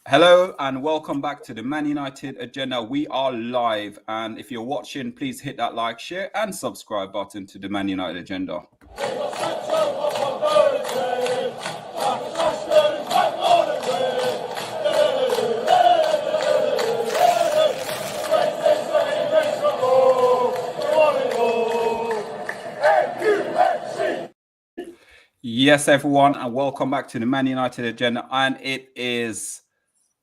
Hello and welcome back to the Man United Agenda. We are live, and if you're watching, please hit that like, share and subscribe button to the Man United Agenda. Yes, everyone, and welcome back to the Man United Agenda. And it is...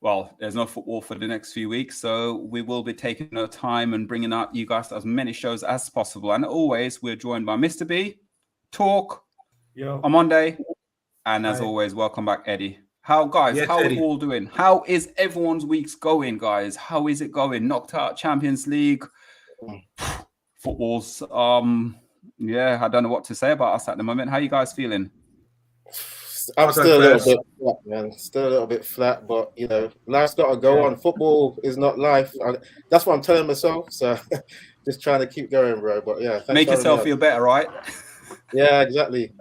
well, there's no football for the next few weeks, so we will be taking our time and bringing out you guys as many shows as possible. And always, we're joined by Mr. B, Talk, OMONDI, and as always, welcome back, Eddie. How are we all doing? How is everyone's weeks going, guys? How is it going? Knocked out Champions League, footballs. Yeah, I don't know what to say about us at the moment. How are you guys feeling? I'm still a little bit flat, man. Still a little bit flat, but you know, life's got to go on. Football is not life. That's what I'm telling myself. So, just trying to keep going, bro. But yeah, make yourself feel better, right? Yeah, exactly.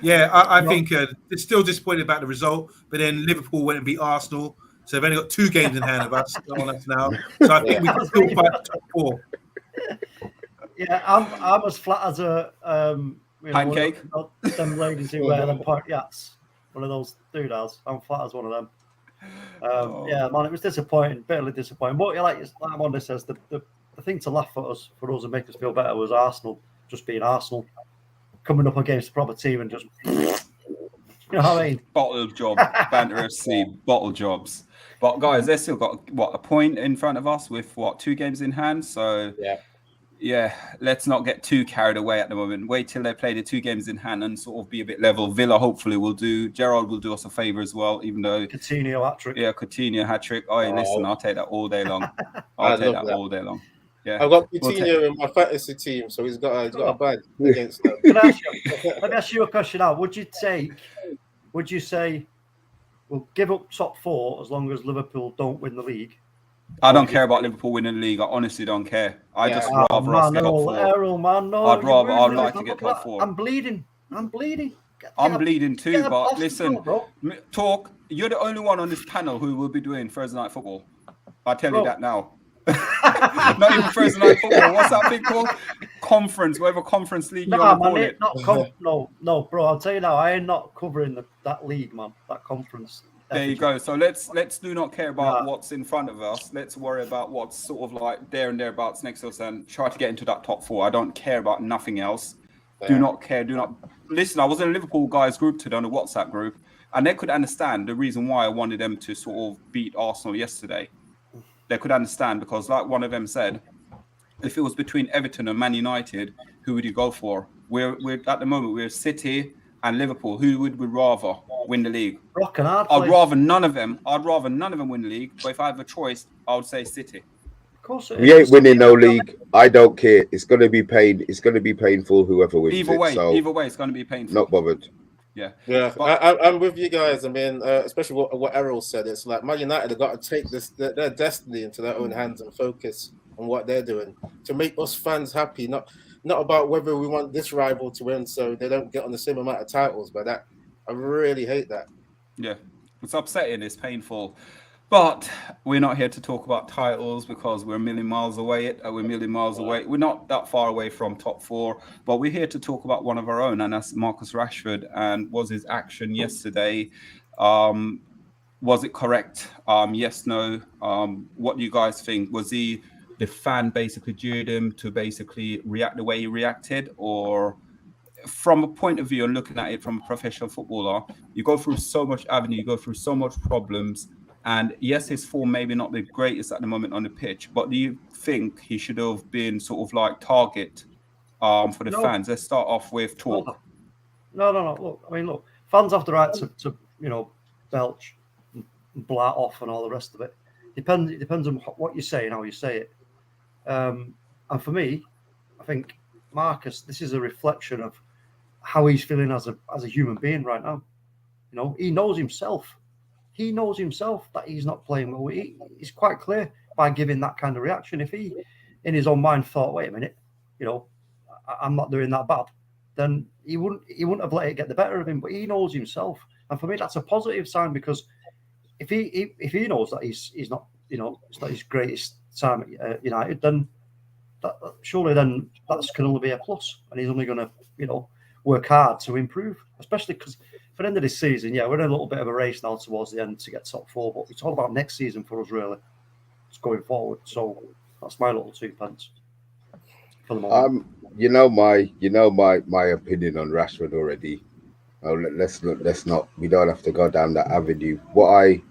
Yeah, I think they're still disappointed about the result, but then Liverpool went and beat Arsenal, so they've only got 2 games in hand of us on us now. So I think we can still fight the top 4. Yeah, I'm as flat as a pancake. Them ladies who wear them party hats. One of those doodads. I'm flat as one of them. Yeah, man, it was disappointing, bitterly disappointing. But like Amanda says, the thing to laugh at us for us and make us feel better was Arsenal just being Arsenal, coming up against a proper team and just, you know what I mean? Bottle job, Banter FC, bottle jobs. But guys, they've still got a point in front of us with 2 games in hand. So yeah, let's not get too carried away at the moment. Wait till they play the 2 games in hand and sort of be a bit level. Villa hopefully will do. Gerrard will do us a favour as well, even though Coutinho hat-trick. Yeah, Coutinho hat-trick. Listen, I'll take that all day long. I'll take that all day long. Yeah, I've got Coutinho in my fantasy team, so he's got a bag against them. Let me ask you a question now. Would you say we'll give up top 4 as long as Liverpool don't win the league? I don't care about Liverpool winning the league. I honestly don't care. I just rather us get top 4. I'd like to get top 4. I'm bleeding. I'm bleeding too, but listen, Talk, you're the only one on this panel who will be doing Thursday Night Football. I'll tell you that now. Not even Thursday Night Football. What's that thing called? Conference, whatever conference league you want to call it. No, bro, I'll tell you now, I ain't not covering that league, man, that conference. There you go. So let's do not care about what's in front of us. Let's worry about what's sort of like there and thereabouts next to us and try to get into that top 4. I don't care about nothing else. Yeah. Do not care. Do not listen. I was in a Liverpool guys group today on the WhatsApp group, and they could understand the reason why I wanted them to sort of beat Arsenal yesterday. They could understand because, like one of them said, if it was between Everton and Man United, who would you go for? We're at the moment we're City and Liverpool. Who would we rather win the league? I'd rather none of them win the league. But if I have a choice, I would say City. Of course, we ain't winning no league. I don't care. It's going to be pain. It's going to be painful. Whoever wins either way, it's going to be painful. Not bothered. Yeah. I'm with you guys. I mean, especially what Errol said. It's like Man United have got to take their destiny into their own hands and focus on what they're doing to make us fans happy. Not about whether we want this rival to win so they don't get on the same amount of titles. But I really hate that. Yeah, it's upsetting. It's painful. But we're not here to talk about titles because we're a million miles away. We're not that far away from top 4, but we're here to talk about one of our own, and that's Marcus Rashford. And was his action yesterday, was it correct? Yes, no. What do you guys think? Was the fan basically jeered him to basically react the way he reacted? Or from a point of view and looking at it from a professional footballer, you go through so much avenue, you go through so much problems. And yes, his form maybe not the greatest at the moment on the pitch, but do you think he should have been sort of like target for the fans? Let's start off with Talk. No. Look, fans have the right to belch and blat off and all the rest of it. It depends on what you say and how you say it. And for me, I think Marcus, this is a reflection of how he's feeling as a human being right now. You know, he knows himself. He knows himself that he's not playing well. He's quite clear by giving that kind of reaction. If he, in his own mind, thought, "Wait a minute, I'm not doing that bad," then he wouldn't have let it get the better of him. But he knows himself, and for me, that's a positive sign because if he knows that he's not, it's not his greatest time at United, then surely then that can only be a plus, and he's only going to work hard to improve, especially because for the end of this season, we're in a little bit of a race now towards the end to get top 4, but it's all about next season for us really. It's going forward, so that's my little 2 pence for the moment. My opinion on Rashford already. Let's not. We don't have to go down that avenue. What I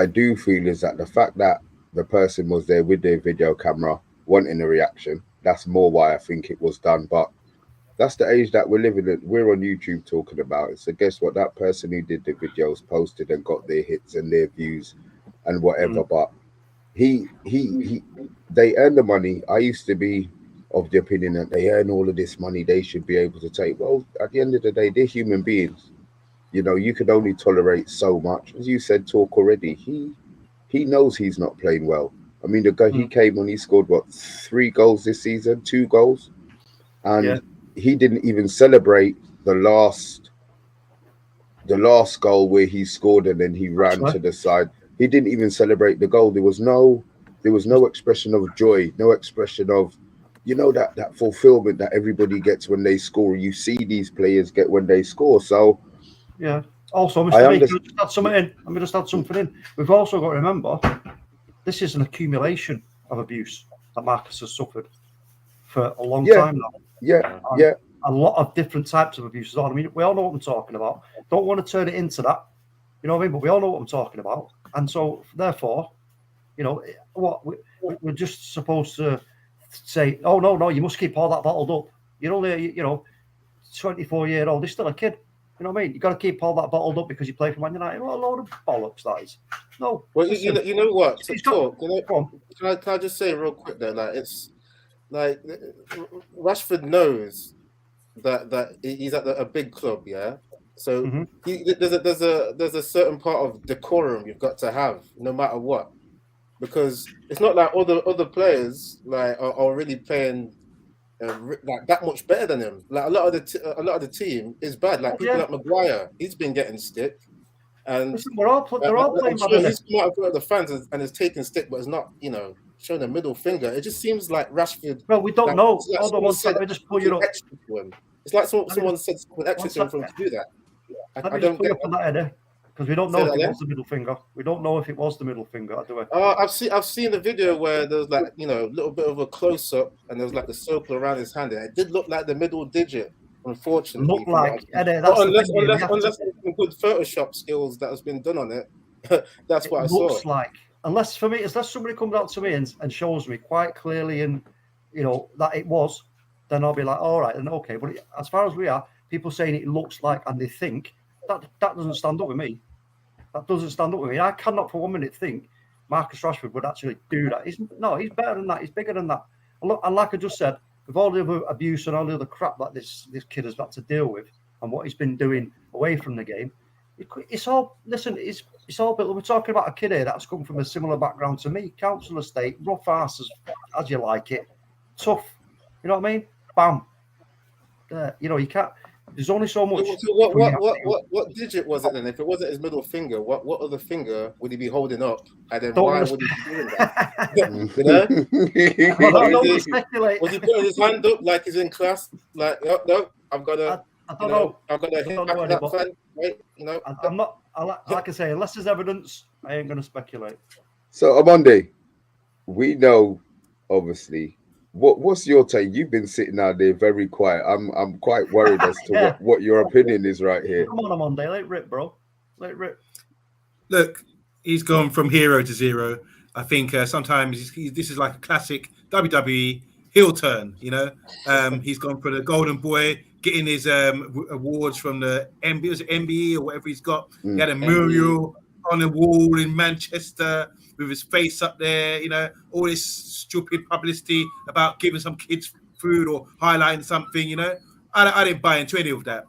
do feel is that the fact that the person was there with their video camera, wanting a reaction, that's more why I think it was done. But that's the age that we're living in. We're on YouTube talking about it. So guess what? That person who did the videos posted and got their hits and their views and whatever. But they earn the money. I used to be of the opinion that they earn all of this money, they should be able to take. Well, at the end of the day, they're human beings. You could only tolerate so much. As you said, talk already. He knows he's not playing well. I mean, the guy he came on, he scored 3 goals this season, 2 goals, and he didn't even celebrate the last goal where he scored and then he ran to the side. He didn't even celebrate the goal. There was no expression of joy, no expression of, that fulfillment that everybody gets when they score. You see these players get when they score. So also, Mr. B, can I just add something in? Let me just add something in. We've also got to remember, this is an accumulation of abuse that Marcus has suffered for a long time now. A lot of different types of abuse. I mean, we all know what I'm talking about. Don't want to turn it into that. You know what I mean? But we all know what I'm talking about. And so, therefore, we're just supposed to say, oh, no, you must keep all that bottled up. You're only, 24-year-old. He's still a kid. You know what I mean? You got to keep all that bottled up because you play for Man United. What a load of bollocks that is. No. Well, you know what? To talk, can I just say real quick though? Like, it's like Rashford knows that he's at a big club, yeah. So there's a certain part of decorum you've got to have, no matter what, because it's not like other players like are really playing. Like that much better than him. Like a lot of the team is bad. Like people like Maguire, he's been getting stick, and listen, they're all playing. Sure he's come out of the fans and is taking stick, but it's not showing a middle finger. It just seems like Rashford. Well, we don't know. Like Hold on one second. We just pull you up. It's like someone said something extra to him for him to do that. I don't get that, because we don't know if it was the middle finger. We don't know if it was the middle finger, do we? I've seen the video where there's like a little bit of a close up, and there was like the circle around his hand, and it did look like the middle digit. Unfortunately, look like unless good Photoshop skills that has been done on it, that's what I saw. Looks like unless somebody comes out to me and shows me quite clearly, and that it was, then I'll be like, all right, then okay. But as far as we are, people saying it looks like and they think. That doesn't stand up with me. That doesn't stand up with me. I cannot for 1 minute think Marcus Rashford would actually do that. He's better than that. He's bigger than that. And like I just said, with all the other abuse and all the other crap that this kid has got to deal with and what he's been doing away from the game, it's all built. We're talking about a kid here that's come from a similar background to me. Council estate, rough ass as you like it, tough. You know what I mean? Bam. You can't. There's only so much. So what digit was it then? If it wasn't his middle finger, what other finger would he be holding up? And then why would he be doing that? Was he putting his hand up like he's in class? Like, no, I've got to. I don't know. I've got to hit back that fan. Right? I'm not. Like I say, unless there's evidence, I ain't going to speculate. So, OMONDI, we know, obviously. What's your take? You've been sitting out there very quiet. I'm quite worried as to what your opinion is right here. Come on, Monday. Let it rip, bro. Let it rip. Look, he's gone from hero to zero. I think sometimes this is like a classic WWE heel turn. He's gone for the Golden Boy, getting his awards from the MBE or whatever he's got. He had a mural on the wall in Manchester with his face up there, all this stupid publicity about giving some kids food or highlighting something, I didn't buy into any of that.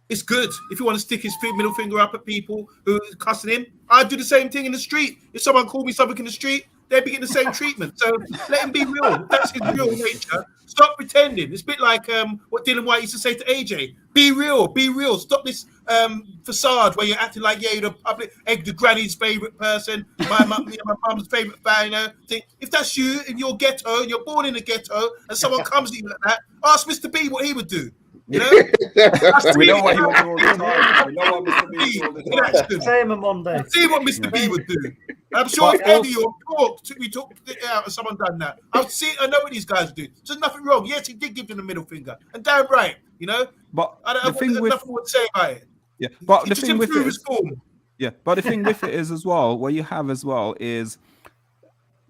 It's good. If you want to stick his middle finger up at people who are cussing him, I'd do the same thing in the street. If someone called me something in the street, they'd be getting the same treatment. So let him be real. That's his real nature. Stop pretending. It's a bit like what Dylan White used to say to AJ. Be real. Be real. Stop this facade where you're acting like, yeah, you're the public, the granny's favourite person, my mum's favourite fan. You know, if that's you in your ghetto, and you're born in a ghetto, and someone comes to you like that, ask Mr. B what he would do. You know? We know what he would do all the time. We know what Mr. B would do all the time. Same on Monday. See what Mr. B would do. I'm sure if Eddie or we talked it out and someone done that, I know what these guys do. There's nothing wrong. Yes, he did give them the middle finger. And damn right, you know? But nothing more to say about it. Yeah, but He the just thing with improved it his form. Yeah, but the thing with it is as well, what you have as well is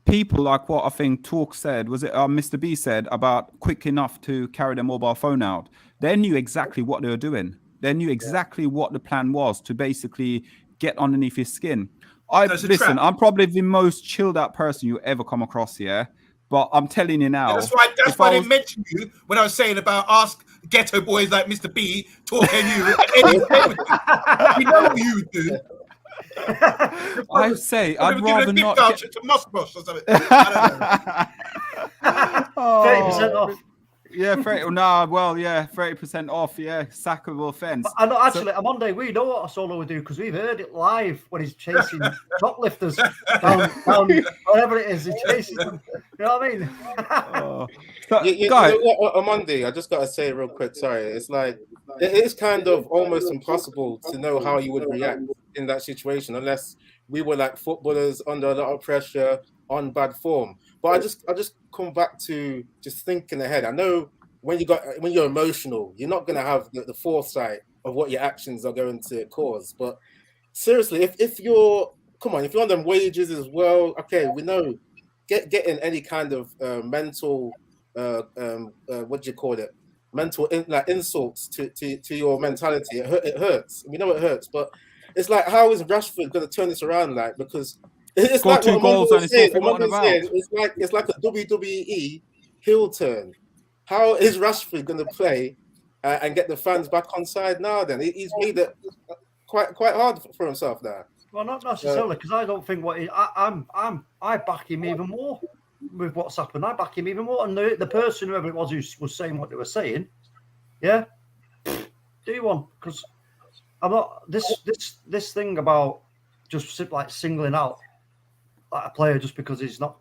people like what I think Talk said, was it Mr. B said about quick enough to carry their mobile phone out. They knew exactly what they were doing. They knew exactly what the plan was to basically get underneath his skin. Listen, I'm probably the most chilled out person you ever come across here, but I'm telling you now. Yeah, that's why I didn't mention you when I was saying about ask ghetto boys like Mr. B, Talk and you. We know what you would do. I say I'd rather not. To Moscow or something. I don't know. 30% off. Yeah, 30% off. Yeah, sackable offence. I know, actually, on Monday, we know what a solo would do because we've heard it live when he's chasing shoplifters down whatever it is. He's chasing them. You know what I mean? Guys, on Monday, I just got to say real quick, sorry. It's like, it is kind of almost impossible to know how you would react in that situation unless we were like footballers under a lot of pressure on bad form. But I just come back to just thinking ahead. I know when you're emotional, you're not going to have the foresight of what your actions are going to cause. But seriously, if you're on them wages as well, okay, we know getting any kind of mental what do you call it? Mental insults to your mentality. It hurts. We know it hurts, but it's like, how is Rashford going to turn this around? Like, because it's got like 2 goals and it's like a WWE heel turn. How is Rashford going to play and get the fans back on side now? Then he's made it quite hard for himself now. Well, not necessarily, because I don't think I back him even more with what's happened. I back him even more, and the person, whoever it was who was saying what they were saying, yeah, do one, because I'm not this thing about just like singling out like a player just because he's not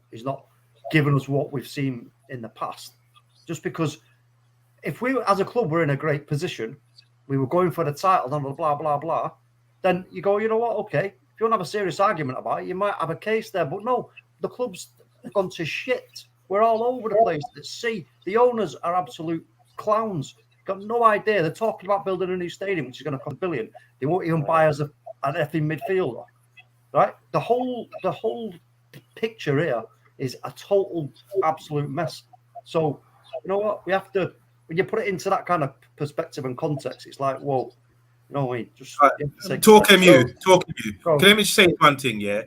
giving us what we've seen in the past. Just because if we as a club were in a great position, we were going for the title, blah blah blah, then you go, you know what? Okay, if you want to have a serious argument about it, you might have a case there. But no, the club's gone to shit. We're all over the place. Let's see, the owners are absolute clowns. Got no idea. They're talking about building a new stadium, which is going to cost $1 billion. They won't even buy us an effing midfielder, right? The whole picture here is a total absolute mess. So, you know what? We have to, when you put it into that kind of perspective and context, it's like, whoa, you know what I mean? Just TalkMU. Can I just say one thing? Yeah,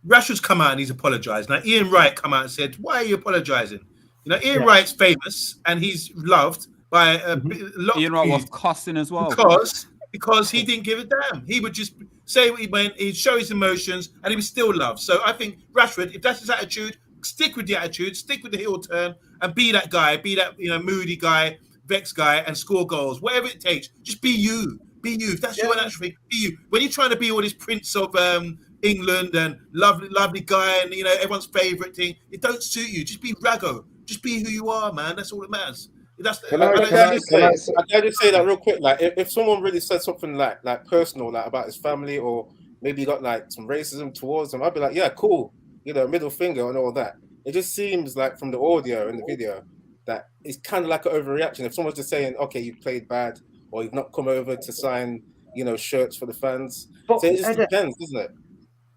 Rashford's come out and he's apologised. Now, Ian Wright come out and said, "Why are you apologising?" You know, Ian Wright's famous and he's loved by a lot. Ian Wright was cussing as well because he didn't give a damn. He would just say what he meant. He'd show his emotions, and he was still loved. So I think Rashford, if that's his attitude, stick with the attitude, stick with the heel turn, and be that guy, be that moody guy, vexed guy, and score goals, whatever it takes. Just be you. Be you. If that's your natural thing, be you. When you're trying to be all this Prince of England and lovely guy and everyone's favourite thing, it don't suit you. Just be Rago. Just be who you are, man. That's all that matters. Can I just say that real quick? Like, if someone really said something like personal, like about his family, or maybe got like some racism towards him, I'd be like, yeah, cool, middle finger and all that. It just seems like from the audio and the video that it's kind of like an overreaction. If someone's just saying, okay, you've played bad, or you've not come over to sign, shirts for the fans, but so it just depends, doesn't it?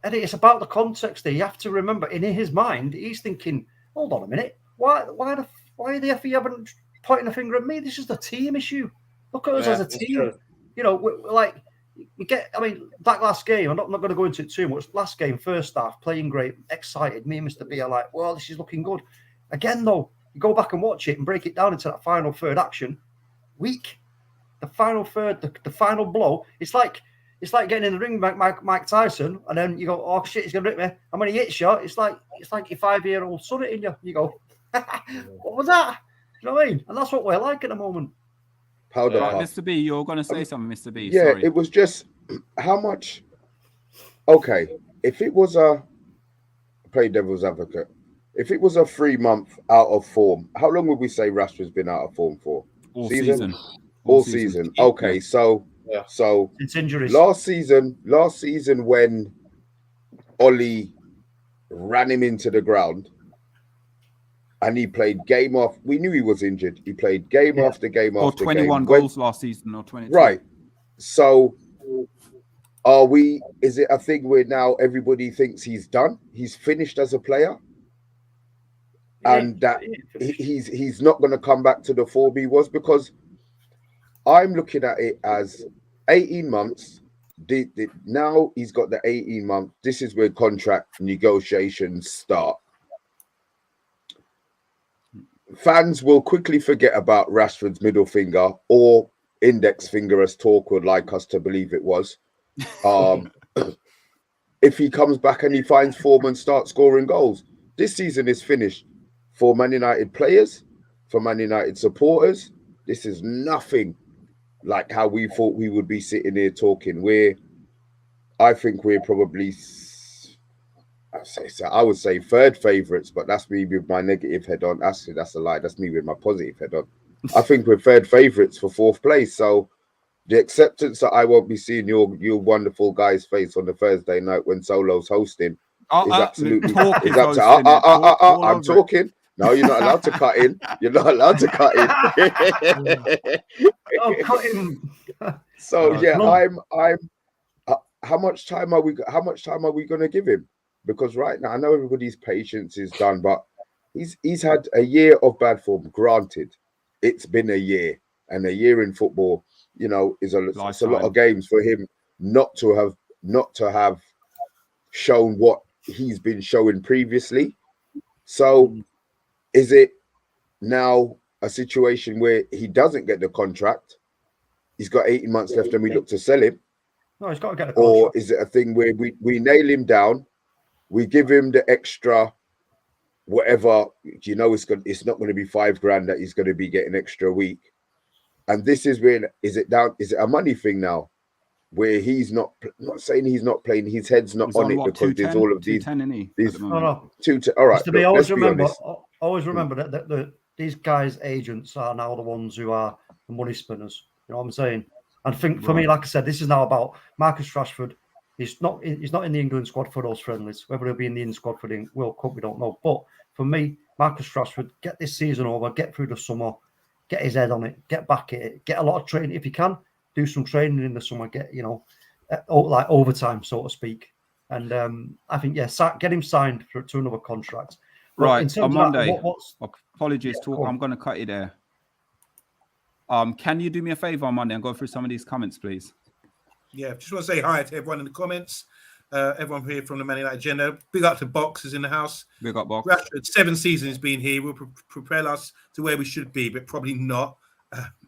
Eddie, it's about the context there. You have to remember, in his mind, he's thinking, hold on a minute, why the F you haven't pointing a finger at me? This is the team issue. Look at us as a team. True. That last game, I'm not going to go into it too much. Last game, first half, playing great, excited. Me and Mr. B are like, well, this is looking good. Again, though, you go back and watch it and break it down into that final third action. Weak. The final third, the final blow. It's like It's like getting in the ring with Mike Tyson, and then you go, "Oh shit, he's gonna rip me." And when he hits you, it's like your 5-year-old son hitting you. You go, "What was that?" You know what I mean? And that's what we're like at the moment. Powder Right, puff. Mr. B, you're going to say something, Mr. B. Yeah, Sorry. it was just how much. Okay, if it was play devil's advocate, if it was a 3-month out of form, how long would we say Rashford's been out of form for? All season. All season. Okay, Yeah. so It's injuries. last season when Ollie ran him into the ground and he played game off, we knew he was injured. He played game after game Or after 21 game. goals last season, or 22. Right. So is it a thing where now everybody thinks he's done? He's finished as a player? And that he's not going to come back to the form he was? Because I'm looking at it as 18 months. Now he's got the 18 months. This is where contract negotiations start. Fans will quickly forget about Rashford's middle finger or index finger, as talk would like us to believe it was. If he comes back and he finds form and starts scoring goals, this season is finished for Man United players, for Man United supporters. This is nothing like how we thought we would be sitting here talking. I think we're probably, I would say third favourites, but that's me with my negative head on. Actually, that's a lie. That's me with my positive head on. I think we're third favourites for 4th place. So the acceptance that I won't be seeing your wonderful guy's face on the Thursday night when Solo's hosting is absolutely. I'm talking. No, you're not allowed to cut in. You're not allowed to cut in. Oh, cut him. So yeah, I'm. How much time are we going to give him? Because right now I know everybody's patience is done, but he's had a year of bad form. Granted, it's been a year, and a year in football, it's a lot of games for him not to have shown what he's been showing previously. So is it now a situation where he doesn't get the contract? He's got 18 months left and we look to sell him. No, he's got to get a contract. Or is it a thing where we nail him down, we give him the extra whatever, it's not going to be $5,000 that he's going to be getting extra a week. And this is where, is it a money thing now? Where he's not saying he's not playing, his head's not on it because there's all of these. No. All right. To be always remember that these guys' agents are now the ones who are the money spinners. You know what I'm saying? And think for me, like I said, this is now about Marcus Rashford. He's not in the England squad for those friendlies. Whether he'll be in the England squad for the World Cup, we don't know. But for me, Marcus Rashford, get this season over, get through the summer, get his head on it, get back at it, get a lot of training if he can. Do some training in the summer, get like overtime, so to speak. And I think get him signed to another contract. But right on Monday. Apologies, I'm going to cut you there. Can you do me a favor on Monday and go through some of these comments, please? Yeah, just want to say hi to everyone in the comments. Everyone here from the Man United agenda. Big up to Box is in the house. Big up, Box. Rashford, 7 seasons been here. Will propel us to where we should be, but probably not.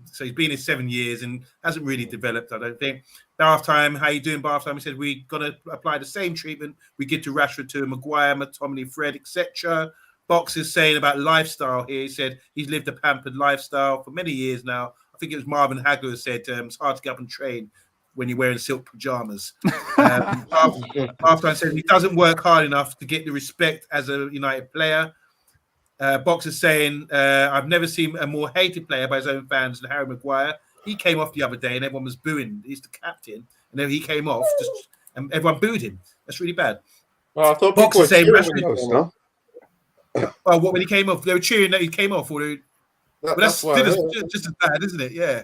So he's been here 7 years and hasn't really developed, I don't think. Bath time, how you doing, Bath time? He said we got to apply the same treatment we give to Rashford, to Maguire, McTominay, Fred, etc. Box is saying about lifestyle here. He said he's lived a pampered lifestyle for many years now. I think it was Marvin Hagler who said it's hard to get up and train when you're wearing silk pajamas. Bath time said he doesn't work hard enough to get the respect as a United player. Box is saying, I've never seen a more hated player by his own fans than Harry Maguire. He came off the other day and everyone was booing. He's the captain. And then he came off and everyone booed him. That's really bad. Well, I thought Box is saying, Rashford. What, when he came off? They were cheering that he came off. That's still just as bad, isn't it? Yeah.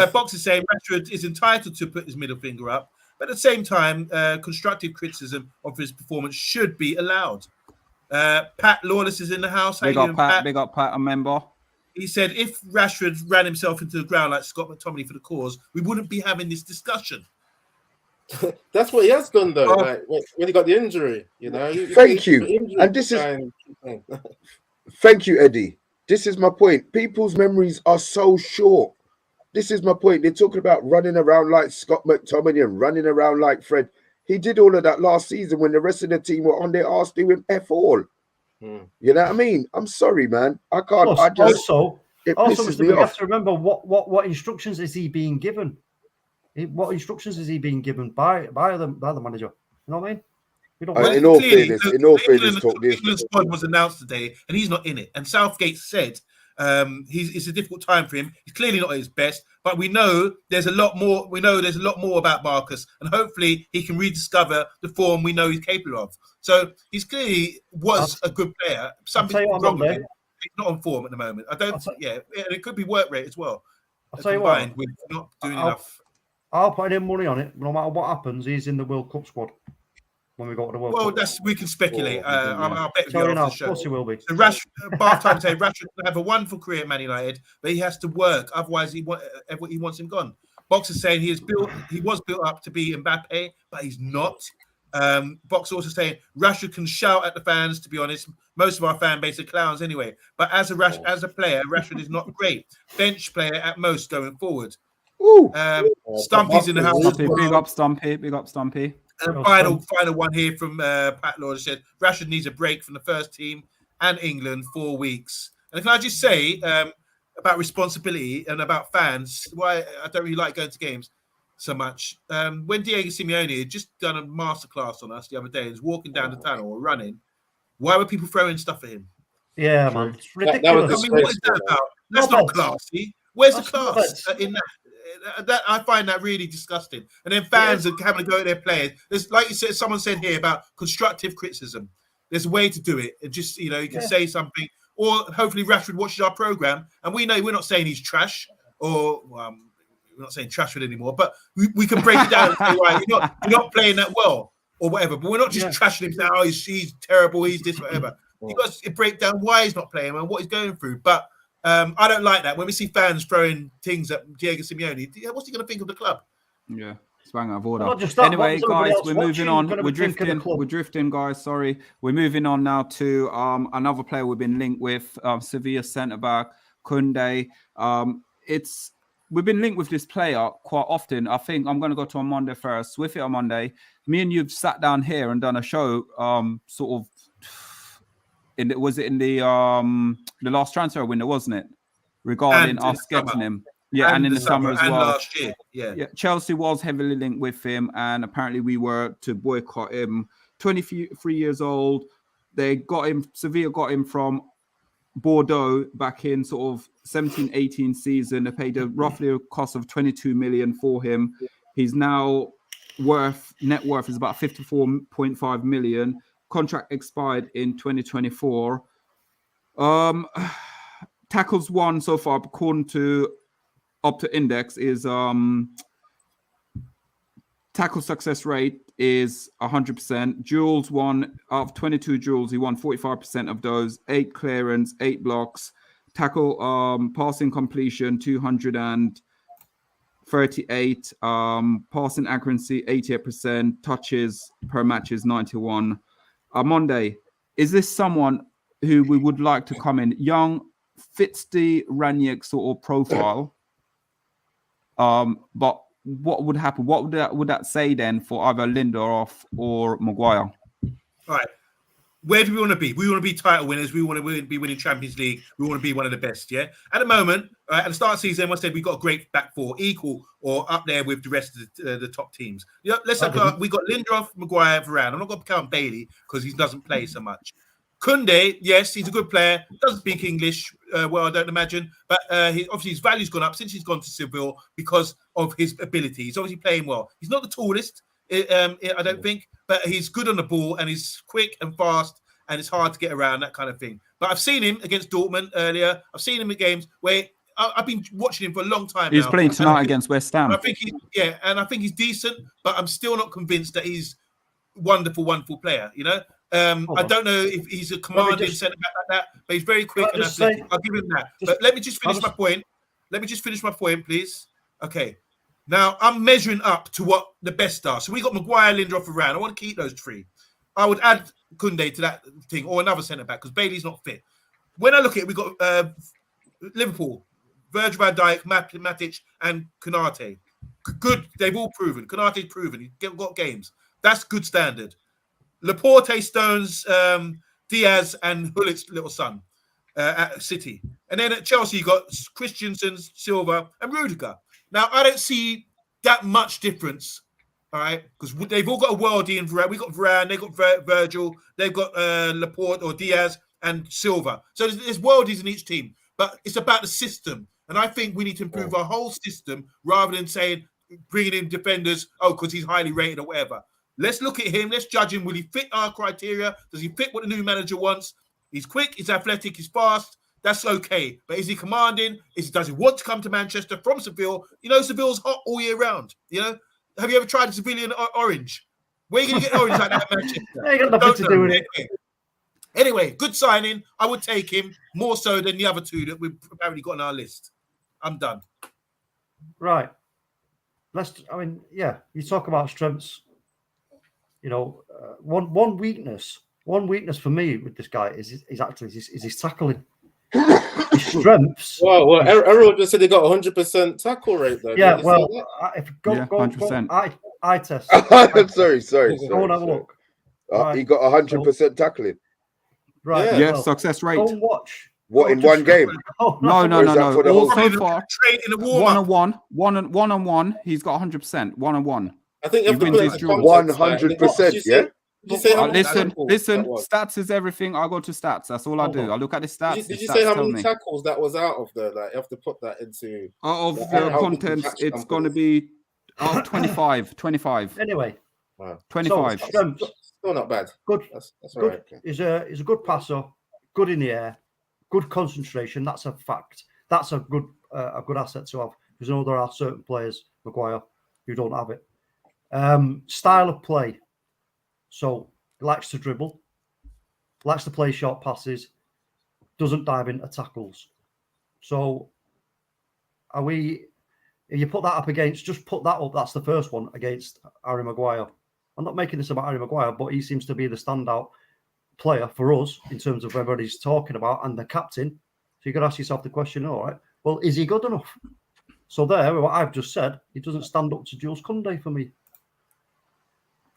Box is saying Rashford is entitled to put his middle finger up. But at the same time, constructive criticism of his performance should be allowed. Pat Lawless is in the house. Big up, Pat, a member. He said if Rashford ran himself into the ground like Scott McTominay for the cause, we wouldn't be having this discussion. That's what he has done, though. Like, when he got the injury, Thank you. And this is. Thank you, Eddie. This is my point. People's memories are so short. this is my point. They're talking about running around like Scott McTominay and running around like Fred. He did all of that last season when the rest of the team were on their arse doing F all. You know what I mean? I'm sorry, man. I can't. Plus, I just also, it Mr. pisses We me have off. to remember what instructions is he being given? What instructions is he being given by the manager? You know what I mean? We don't. In all fairness, England squad was announced today, and he's not in it. And Southgate said it's a difficult time for him. He's clearly not at his best, but we know there's a lot more. We know there's a lot more about Marcus, and hopefully he can rediscover the form we know he's capable of. So he's clearly was a good player. Something's wrong with him. He's not on form at the moment. I don't. Yeah, and it could be work rate as well. I'll tell you what. With not doing enough. I'll put in money on it. No matter what happens, he's in the World Cup squad when we go to the World Cup. Well, we can speculate. I'll bet you of the show. Course he will be. So Bath time say Rashford will have a wonderful career at Man United, but he has to work. Otherwise, he wants him gone. Box is saying he was built up to be Mbappe, but he's not. Box also saying Rashford can shout at the fans. To be honest, most of our fan base are clowns anyway. But as a player, Rashford is not great. Bench player at most going forward. Stumpy's in the house. Big up Stumpy. Big up Stumpy. And final one here from Pat Lord said Rashford needs a break from the first team and England 4 weeks. And can I just say about responsibility and about fans, why I don't really like going to games so much. When Diego Simeone had just done a masterclass on us the other day and was walking down the tunnel or running, why were people throwing stuff at him? Yeah, man, it's ridiculous. What is that about? That's not classy. Where's the class in that? That I find that really disgusting. And then fans are having to go at their players. There's, like you said, someone said here about constructive criticism. There's a way to do it. And just, you can say something. Or hopefully Rashford watches our program, and we know we're not saying he's trash, or we're not saying Trashford anymore, but we can break it down and say, right, you're not playing that well, or whatever. But we're not just trashing him saying, oh, he's terrible, he's this, whatever. You've got to break down why he's not playing and what he's going through. But I don't like that. When we see fans throwing things at Diego Simeone, what's he going to think of the club? Yeah, it's bang out of order. That, anyway, guys, we're moving on. We're drifting, guys. Sorry. We're moving on now to another player we've been linked with, Sevilla centre-back, Kounde. We've been linked with this player quite often. I think I'm going to go to OMONDI first. With it OMONDI, me and you've sat down here and done a show sort of in the last transfer window, wasn't it? Regarding us getting him. Yeah, and in the summer as well. Last year. Yeah. Chelsea was heavily linked with him, and apparently we were to boycott him. 23 years old. Sevilla got him from Bordeaux back in sort of 17-18 season. They paid roughly a cost of 22 million for him. He's now net worth is about 54.5 million. Contract expired in 2024. Tackles won so far, according to Opta Index, is tackle success rate is 100%. Jules won out of 22 Jules. He won 45% of those. 8 clearance, 8 blocks. Tackle passing completion 238. Passing accuracy 88%. Touches per match is 91. Monday, is this someone who we would like to come in? Young, fits the Ranić sort of profile. But what would happen? What would that say then for either Lindelof or Maguire? All right. Where do we want to be? We want to be title winners. We want to be winning Champions League. We want to be one of the best, yeah? At the moment, at the start of the season, I said we've got a great back four, equal or up there with the rest of the top teams. Let's look. We got Lindelof, Maguire, Varane. I'm not going to count Bailey because he doesn't play so much. Kounde, yes, he's a good player. Doesn't speak English well, I don't imagine. But obviously his value's gone up since he's gone to Seville because of his ability. He's obviously playing well. He's not the tallest, I don't think, but he's good on the ball and he's quick and fast and it's hard to get around, that kind of thing. But I've seen him against Dortmund earlier. I've seen him in games where I've been watching him for a long time now. He's playing tonight against West Ham. I think I think he's decent, but I'm still not convinced that he's wonderful player, you know? I don't know if he's a commanding centre back like that, but he's very quick and athletic. I'll give him that. But let me just finish my point. Let me just finish my point, please. Okay. Now, I'm measuring up to what the best are. So we got Maguire, Lindelof, Varane. I want to keep those three. I would add Kounde to that thing or another centre back because Bailey's not fit. When I look at it, we got Liverpool, Virgil van Dijk, Matic, and Kounde. Good. They've all proven. Konate's proven. He's got games. That's good standard. Laporte, Stones, Diaz, and Hullit's little son at City. And then at Chelsea, you got Christensen, Silva, and Rudiger. Now, I don't see that much difference, all right? Because they've all got a worldie in Varane. We've got Varane, they've got Virgil, they've got Laporte or Diaz and Silva. So there's worldies in each team. But it's about the system. And I think we need to improve our whole system rather than saying, bringing in defenders, because he's highly rated or whatever. Let's look at him. Let's judge him. Will he fit our criteria? Does he fit what the new manager wants? He's quick. He's athletic. He's fast. That's okay. But is he commanding? Does he want to come to Manchester from Seville? You know, Seville's hot all year round. You know, have you ever tried a Sevillian orange? Where are you going to get orange like that in Manchester? Ain't got nothing to do with it. Anyway, good signing. I would take him more so than the other two that we've apparently got on our list. I'm done. Right. You talk about strengths. You know, one weakness for me with this guy is his tackling. His strengths. Well, Araujo just said he got 100% tackle rate though. Yeah, well, go 100%. Eye test. Sorry. Go and have a look. He got 100% tackling. Right. Yeah, success rate. Go and watch. What, in one game? No. for the whole So far, in the warm-up. one-on-one, he's got 100%. One-on-one. I think you have to wins put his it duel. 100%, yeah? Did you say how many Listen. tackles that was? Stats is everything. I go to stats. That's all I do. I look at the stats. Did the you stats say how tell many me. tackles that was out of there? Like, you have to put that into Out of Yeah, the how contents, big it's match going to be 25. Anyway, wow. 25. So, strengths. Still not bad. Good. That's all Good. right. Okay. He's a good passer. Good in the air. Good concentration. That's a fact. That's a good asset to have. Because I know there are certain players, Maguire, who don't have it. Style of play. So he likes to dribble, likes to play short passes, doesn't dive into tackles. So if you put that up against, just put that up, that's the first one against Harry Maguire. I'm not making this about Harry Maguire, but he seems to be the standout player for us in terms of everybody's talking about and the captain. So you got to ask yourself the question, all right, well, is he good enough? So there, what I've just said, he doesn't stand up to Jules Kounde for me.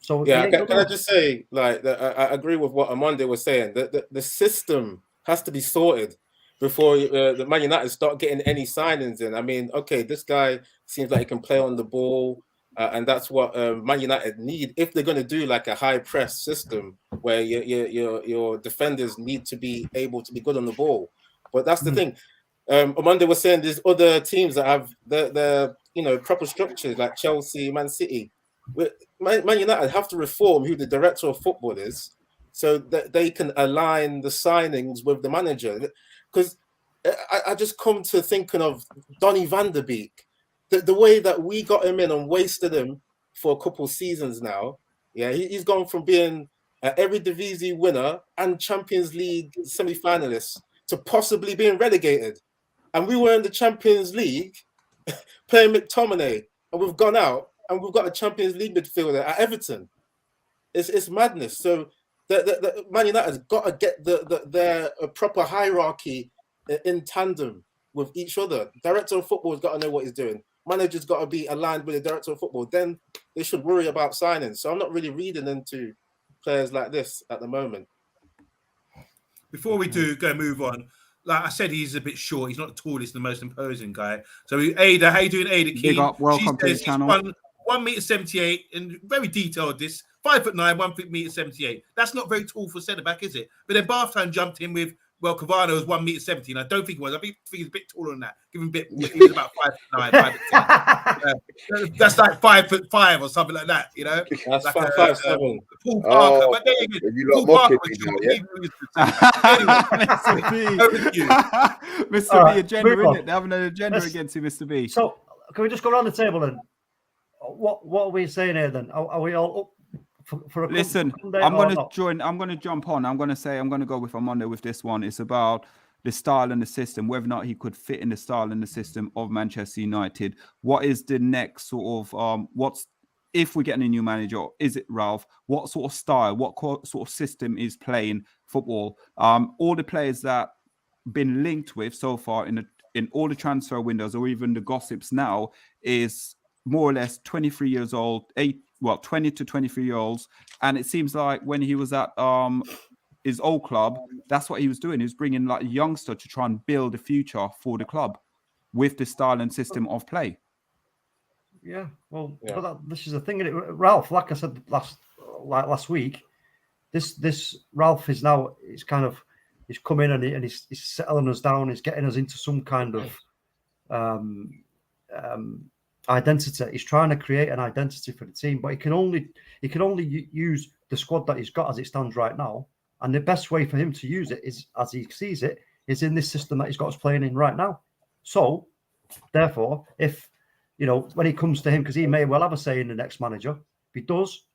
So Yeah, can I just say, like, I agree with what OMONDI was saying. The system has to be sorted before the Man United start getting any signings in. I mean, okay, this guy seems like he can play on the ball, and that's what Man United need if they're going to do like a high press system where your defenders need to be able to be good on the ball. But that's the thing. OMONDI was saying there's other teams that have the proper structures like Chelsea, Man City. Man United have to reform who the director of football is so that they can align the signings with the manager. Because I just come to thinking of Donny van der Beek, the way that we got him in and wasted him for a couple of seasons now. Yeah, he's gone from being an Eredivisie winner and Champions League semi-finalist to possibly being relegated. And we were in the Champions League playing McTominay, and we've gone out. And we've got a Champions League midfielder at Everton. It's madness. So the Man United's got to get their proper hierarchy in tandem with each other. Director of football has got to know what he's doing. Manager's got to be aligned with the director of football. Then they should worry about signings. So I'm not really reading into players like this at the moment. Before we move on, like I said, he's a bit short. He's not the tallest, the most imposing guy. So Ada, how you doing, Ada Key? Big up, welcome to the channel. 1.78 and very detailed. This 5'9", 1.78. That's not very tall for centre back, is it? But then Barthtown jumped in with Cavano was 1.70, and I don't think he was. I think he's a bit taller than that. Give him a bit. He was about 5'9", 5'10". That's like 5'5" or something like that. You know, That's like 5'7". Paul Parker. But there you go. You Paul lot Parker mocking was me now, yeah? Mr. B. Mr. B, agenda, isn't it? They're having an agenda against you, Mr. B. So can we just go around the table then? What are we saying here then? Are we all up for a Listen, I'm going to join. I'm going to jump on. I'm going to go with OMONDI with this one. It's about the style and the system, whether or not he could fit in the style and the system of Manchester United. What is the next sort of if we're getting a new manager? Is it Ralph? What sort of style? What sort of system is playing football? All the players that been linked with so far in in all the transfer windows or even the gossips now is more or less 23 years old, 20 to 23-year-olds. And it seems like when he was at his old club, that's what he was doing. He was bringing like a youngster to try and build a future for the club with the style and system of play. Yeah, well, but this is the thing. Ralph, like I said last week, this Ralph is now, he's come in and he's settling us down. He's getting us into some kind of identity. He's trying to create an identity for the team, but he can only use the squad that he's got as it stands right now. And the best way for him to use it is, as he sees it, is in this system that he's got us playing in right now. So, therefore, if when he comes to him, because he may well have a say in the next manager, if he does,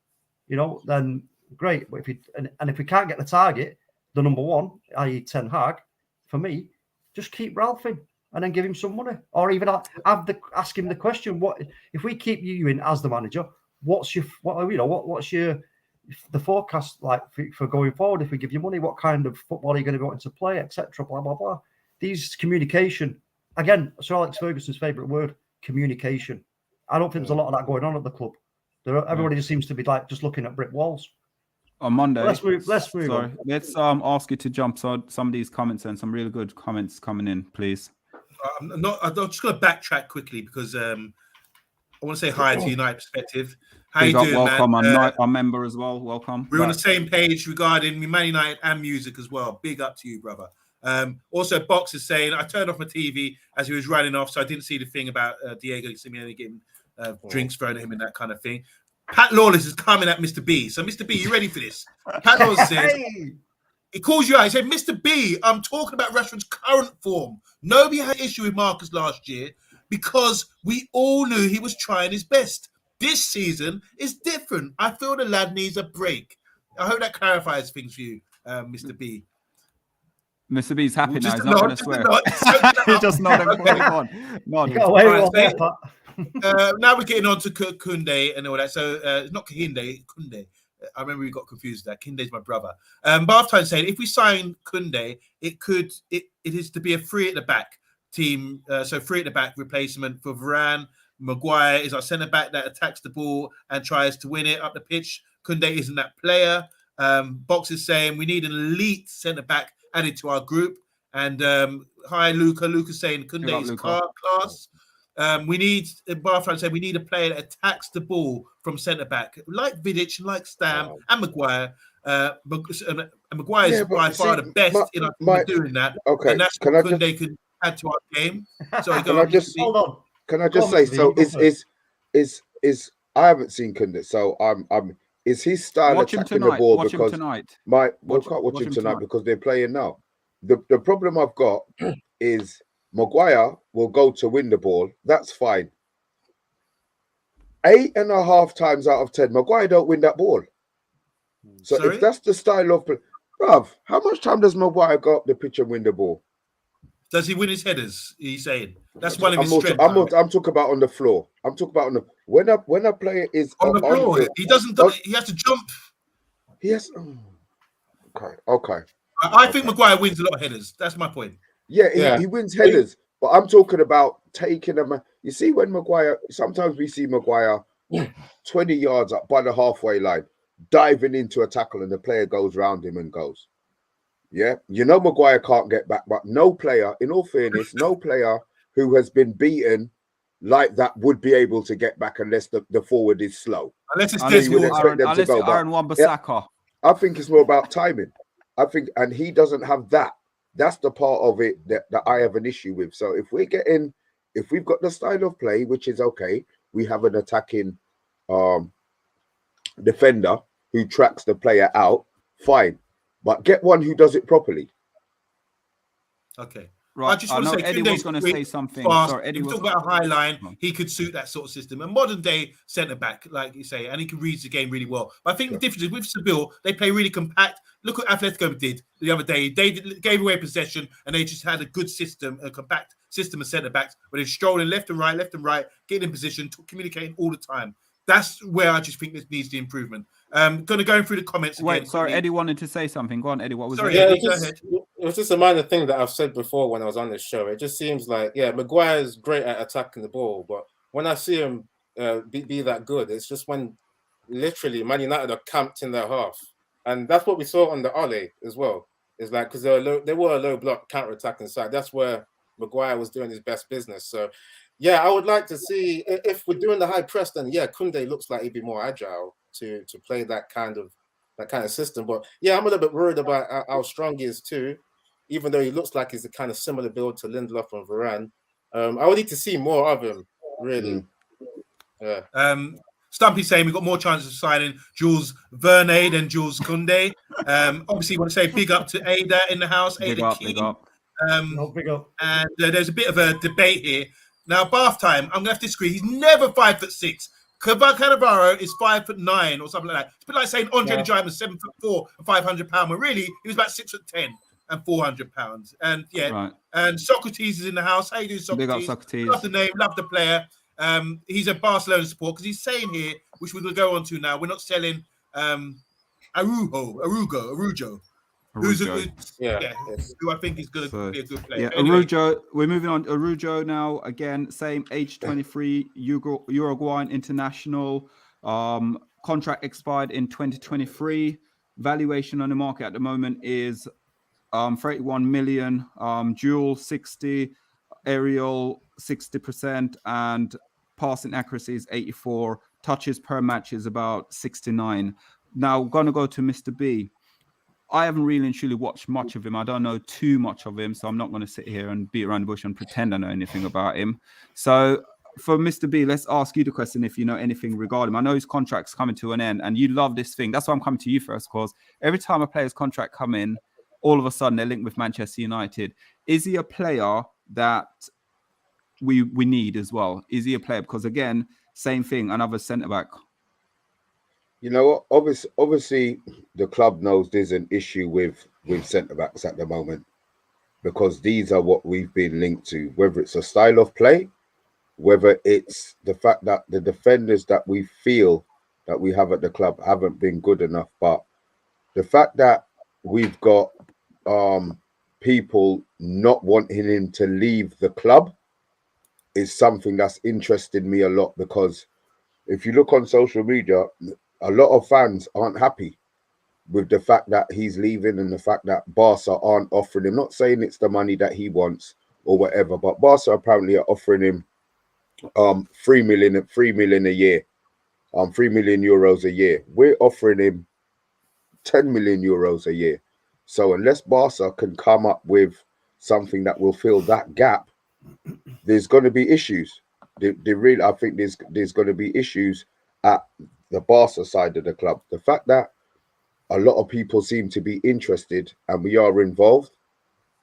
then great. But if we can't get the target, the number one, i.e. Ten Hag, for me, just keep Ralph in and then give him some money, or even ask him the question: what if we keep you in as the manager? What's your the forecast like for going forward? If we give you money, what kind of football are you going to be wanting to play, etc. Blah blah blah. These communication again. Sir Alex Ferguson's favourite word: communication. I don't think there's a lot of that going on at the club. Everybody just seems to be like just looking at brick walls. On Monday, let's move. Sorry, on. Let's ask you to jump some of these comments and some really good comments coming in, please. I'm just going to backtrack quickly because I want to say hi to United Perspective. How you doing, welcome, man? Our member as well. Welcome. We're on the same page regarding Man United and music as well. Big up to you, brother. Also, Box is saying, I turned off my TV as he was running off, so I didn't see the thing about Diego Simeone getting drinks thrown at him and that kind of thing. Pat Lawless is coming at Mr. B. So, Mr. B, you ready for this? Pat Lawless says, he calls you out. He said, Mr. B, I'm talking about Rashford's current form. Nobody had an issue with Marcus last year because we all knew he was trying his best. This season is different. I feel the lad needs a break. I hope that clarifies things for you, Mr. B. Mr. B's happy now. He's not going to swear. He's just nodding. Now we're getting on to Kounde and all that. So it's not Kounde. I remember we got confused there. Kounde's my brother. Bartine saying if we sign Kounde, it is to be a free at the back team. So free at the back replacement for Varane. Maguire is our centre back that attacks the ball and tries to win it up the pitch. Kounde isn't that player. Box is saying we need an elite centre back added to our group. And hi, Luca. Luca's saying Kounde is class. We need, Barfran said, we need a player that attacks the ball from centre back, like Vidic, like Stam and Maguire. Maguire is by far the best in doing that. Okay, and that's what Kounde could add to our game. So hold on. Can I just say, so is I haven't seen Kounde, so I'm is his style attacking the ball because we can't watch him tonight because they're playing now. The problem I've got is Maguire will go to win the ball. That's fine. 8.5 times out of 10, Maguire don't win that ball. So if that's the style of play, bruv, how much time does Maguire go up the pitch and win the ball? Does he win his headers? He's saying that's one of his strengths. I'm talking about on the floor. I'm talking about on the when a player is on the floor. He doesn't. He has to jump. Yes. Okay. I think Maguire wins a lot of headers. That's my point. Yeah, he wins headers, but I'm talking about taking them. You see, when Maguire, sometimes we see Maguire 20 yards up by the halfway line, diving into a tackle, and the player goes round him and goes. Yeah, Maguire can't get back, but no player, in all fairness, no player who has been beaten like that would be able to get back unless the forward is slow. Unless it's Aaron Wan-Bissaka. I think it's more about timing. And he doesn't have that. That's the part of it that I have an issue with. So if we've got the style of play, which is okay, we have an attacking defender who tracks the player out, fine. But get one who does it properly. Okay. Right. I just want to say, Eddie was going to say something. Sorry, Eddie was talking about a high line. He could suit that sort of system. A modern day centre back, like you say, and he can read the game really well. But I think the difference is with Seville, they play really compact. Look what Atletico did the other day. They gave away possession, and they just had a good system, a compact system of centre backs, where they're strolling left and right, getting in position, communicating all the time. That's where I just think this needs the improvement. Going through the comments again. Wait, sorry, Eddie wanted to say something. Go on, Eddie. What was it? Yeah, go ahead. it was just a minor thing that I've said before when I was on this show. It just seems like, yeah, Maguire's great at attacking the ball, but when I see him be that good, it's just when literally Man United are camped in their half, and that's what we saw on the Ole as well. It's like because they were a low block counter attacking side. That's where Maguire was doing his best business. So, yeah, I would like to see if we're doing the high press. Then yeah, Kounde looks like he'd be more agile to play that kind of system. But yeah, I'm a little bit worried about how strong he is too. Even though he looks like he's a kind of similar build to Lindelof and Varane, I would need to see more of him. Really, yeah. Stumpy's saying we've got more chances of signing Jules Verne than Jules Kounde. Obviously, you want to say big up to Ada in the house. Big Ada up, King. big up. Big up. And there's a bit of a debate here. Now, bath time, I'm going to have to disagree. He's never 5'6". Cannavaro is 5'9" or something like that. It's a bit like saying Andre the Giant was 7'4" and 500 £, when really he was about 6'10" and 400 £. And yeah, Right. And Socrates is in the house. How you doing, Socrates? Big up, Socrates. Love the name, love the player. He's a Barcelona support because he's saying here, which we're going to go on to now, we're not selling Araujo, who I think is going to be a good player. Yeah, anyway, Araujo. We're moving on. Araujo now again, same age 23, Uruguayan international. Contract expired in 2023. Valuation on the market at the moment is 31 million. Jules 60, aerial 60%, and passing accuracy is 84. Touches per match is about 69. Now, going to go to Mr. B. I haven't really and truly watched much of him. I don't know too much of him, so I'm not going to sit here and beat around the bush and pretend I know anything about him. So for Mr. B, let's ask you the question if you know anything regarding him. I know his contract's coming to an end, and you love this thing. That's why I'm coming to you first, because every time a player's contract come in, all of a sudden they're linked with Manchester United. Is he a player that we need as well? Is he a player? Because again, same thing, another centre-back. You know, obviously, the club knows there's an issue with centre-backs at the moment, because these are what we've been linked to, whether it's a style of play, whether it's the fact that the defenders that we feel that we have at the club haven't been good enough. But the fact that we've got people not wanting him to leave the club is something that's interested me a lot, because if you look on social media, a lot of fans aren't happy with the fact that he's leaving and the fact that Barca aren't offering him. Not saying it's the money that he wants or whatever, but Barca apparently are offering him 3 million a year, 3 million euros a year. We're offering him 10 million euros a year. So unless Barca can come up with something that will fill that gap, there's going to be issues. I think there's going to be issues at the Barca side of the club. The fact that a lot of people seem to be interested and we are involved,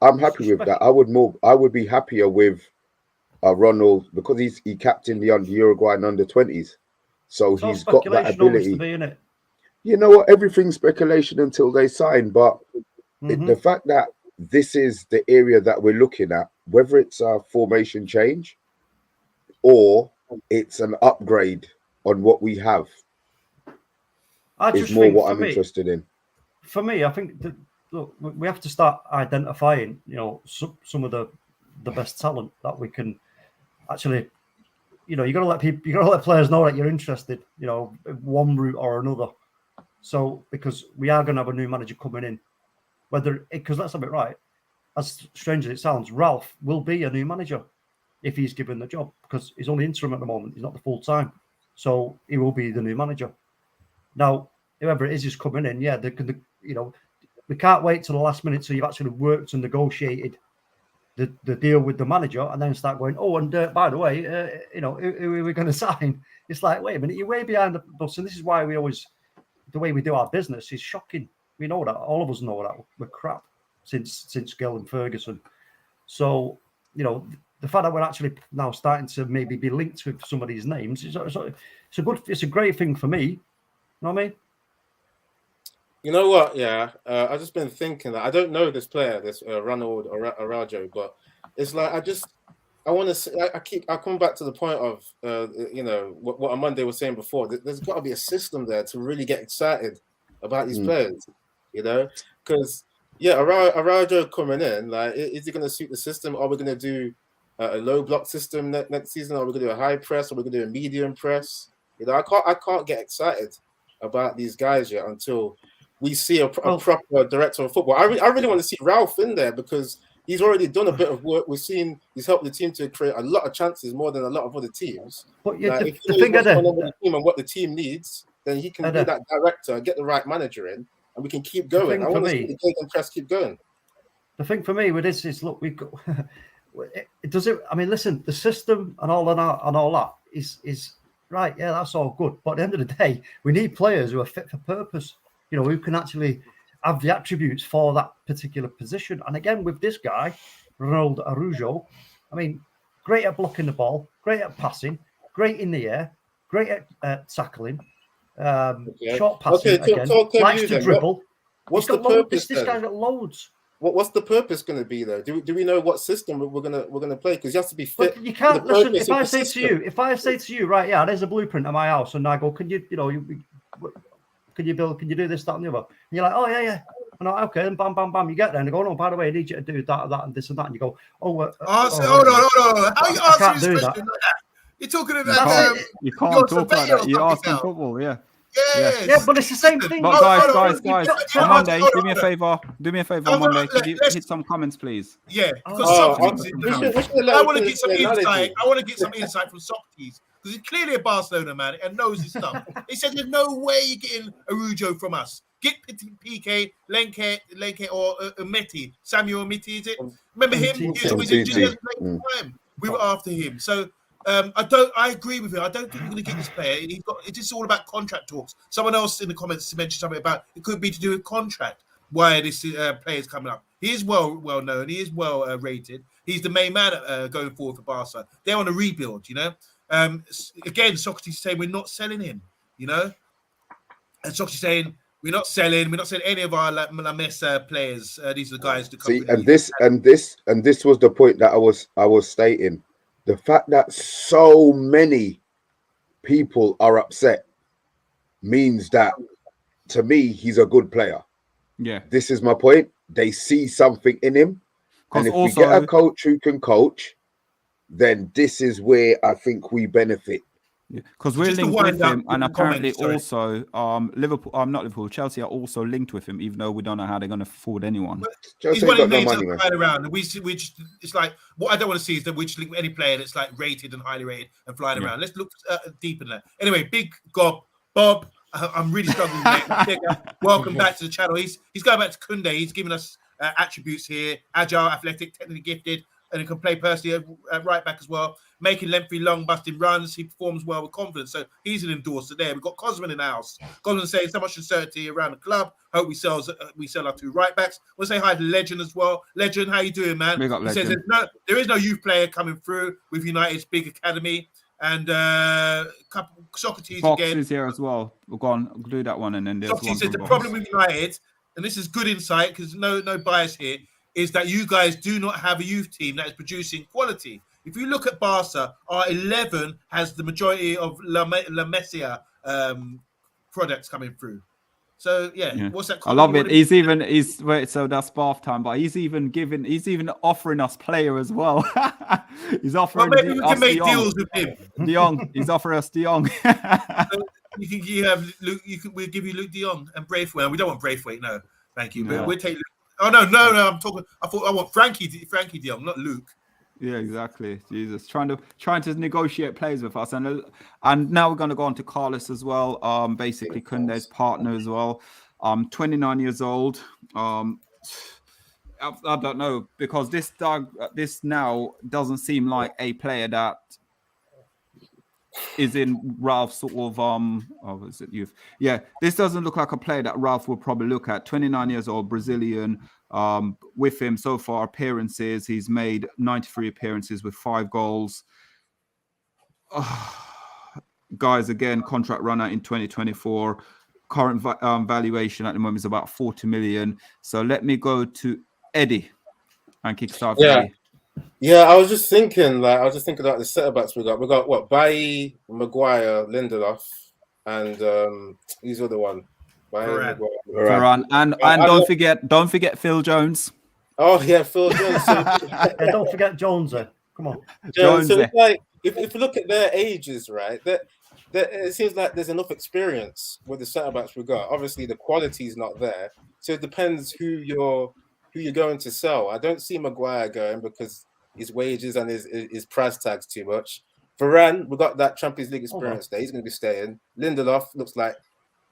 I'm happy with that. I would be happier with Ronald, because he captained the Uruguayan under-20s. So he's got that ability. Be, you know what? Everything's speculation until they sign. But the fact that this is the area that we're looking at, whether it's a formation change or it's an upgrade on what we have, is more what I'm interested in. For me, I think that, look, we have to start identifying, some of the best talent that we can actually, you got to let players know that you're interested, one route or another. So because we are going to have a new manager coming in, because let's have it right, as strange as it sounds, Ralph will be a new manager if he's given the job, because he's only interim at the moment. He's not the full time, so he will be the new manager. Now, whoever it is coming in, we can't wait till the last minute till you've actually worked and negotiated the deal with the manager, and then start going, and by the way, who are we going to sign? It's like, wait a minute, you're way behind the bus, and this is why the way we do our business is shocking. We know that, all of us know that we're crap since Gill and Ferguson. So, the fact that we're actually now starting to maybe be linked with some of these names it's a great thing for me. You know what I mean? You know what? Yeah, I've just been thinking that I don't know this player, this Ronald or Araujo, but it's like I want to say, I come back to the point of what OMONDI was saying before. There's got to be a system there to really get excited about these players, because Yeah, Araujo coming in. Like, is he going to suit the system? Are we going to do a low block system next season? Are we going to do a high press? Are we going to do a medium press? You know, I can't get excited about these guys yet until we see a proper director of football. I really want to see Ralph in there because he's already done a bit of work. We've seen he's helped the team to create a lot of chances, more than a lot of other teams. But yeah, like, the thing is, the team and what the team needs, then he can be that director, get the right manager in, and we can keep going. I want to see the Gagan press keep going. The thing for me with this is, look, we've got it does it. I mean, listen, the system and all that is right. Yeah, that's all good. But at the end of the day, we need players who are fit for purpose. You know, who can actually have the attributes for that particular position. And again, with this guy, Ronald Araujo, I mean, great at blocking the ball, great at passing, great in the air, great at tackling, short passing again, likes to dribble. What's the purpose? This guy's got loads. What's the purpose going to be though? Do we know what system we're gonna play? Because you have to be fit. But you can't listen. If I say to you, right, yeah, there's a blueprint of my house, and I go, can you build? Can you do this, that, and the other? And you're like, oh yeah. And I'm like, okay, and bam, bam, bam. You get there, and they go, no, by the way, I need you to do that, and this and that. And you go, hold on. How you answering this question like that? You're talking about you can't talk like that. You're asking football, yeah. Yeah, but it's the same thing. But guys, on Monday, do me a favor. On Monday, could you hit some comments, please? Yeah, because Socrates, I want to get some insight. I want to get some insight from Socrates because he's clearly a Barcelona man and knows his stuff. He said, "There's no way you're getting Araujo from us. Get PK, Lenke, or Umeti. Samuel Umeti, is it? Remember him? He was always injured time. We were after him, so." I agree with you. I don't think we're going to get this player. It's just all about contract talks. Someone else in the comments mentioned something about it could be to do with contract. Why this player is coming up? He is well known. He is well rated. He's the main man going forward for Barca. They're on a rebuild. You know. Again, Socrates is saying we're not selling him. You know, and Socrates is saying we're not selling. We're not selling any of our La Mesa players. These are the guys to come. See, and this was the point that I was stating. The fact that so many people are upset means that, to me, he's a good player. Yeah. This is my point. They see something in him. And if we get a coach who can coach, then this is where I think we benefit. Because we're linked with him, and apparently also Chelsea are also linked with him, even though we don't know how they're going to afford anyone. He's one of the names that flying around, and we just it's like what I don't want to see is that we just link with any player that's like rated and highly rated and flying around. Let's look deep in that. Anyway, big gob, Bob. I'm really struggling with it. Welcome back to the channel. He's going back to Kounde. He's giving us attributes here: agile, athletic, technically gifted. And he can play personally at right back as well, making lengthy, long, busting runs. He performs well with confidence. So he's an endorser there. We've got Cosman in the house. Cosman saying so much uncertainty around the club. Hope we sell our two right backs. We'll say hi to Legend as well. Legend, how you doing, man? Big up, Legend. He says there is no youth player coming through with United's big academy. And Socrates Fox again. Is here as well. We'll go on, do that one, and then there's Socrates says the problem with United, and this is good insight because no bias here, is that you guys do not have a youth team that is producing quality. If you look at Barca, our 11 has the majority of La Masia products coming through. So yeah. What's that called? I love it. So that's bath time, but he's even offering us player as well. He's offering. Well, maybe we can make deals with him. De Jong. He's offering us De Jong. So you have Luke. We'll give you Luke De Jong and Braithwaite. We don't want Braithwaite, no, thank you. But we'll take Luke. Oh no! I'm talking. I want Frankie De Jong, not Luke. Yeah, exactly. Jesus, trying to negotiate players with us, and now we're going to go on to Carlos as well. Basically Kounde's partner as well. 29 years old. I don't know, because this now doesn't seem like a player that is in Ralph's sort of is it youth? Yeah, this doesn't look like a player that Ralph will probably look at. 29 years old, Brazilian. With him so far, appearances, he's made 93 appearances with 5 goals. Guys, again, contract runner in 2024. Current valuation at the moment is about 40 million. So let me go to Eddie and kickstart. Eddie. Yeah, I was just thinking about the centre backs we got. We got what? Bailly, Maguire, Lindelof, and who's the other one? Varane. Varane. And don't forget Phil Jones. Oh yeah, Phil Jones. So, Yeah, don't forget Jonesy. Come on. Jones. So it's like if you look at their ages, right? That it seems like there's enough experience with the centre backs we got. Obviously, the quality is not there, so it depends who you're going to sell. I don't see Maguire going because his wages and his price tags too much. Varane, we got that Champions League experience there. He's going to be staying. Lindelof looks like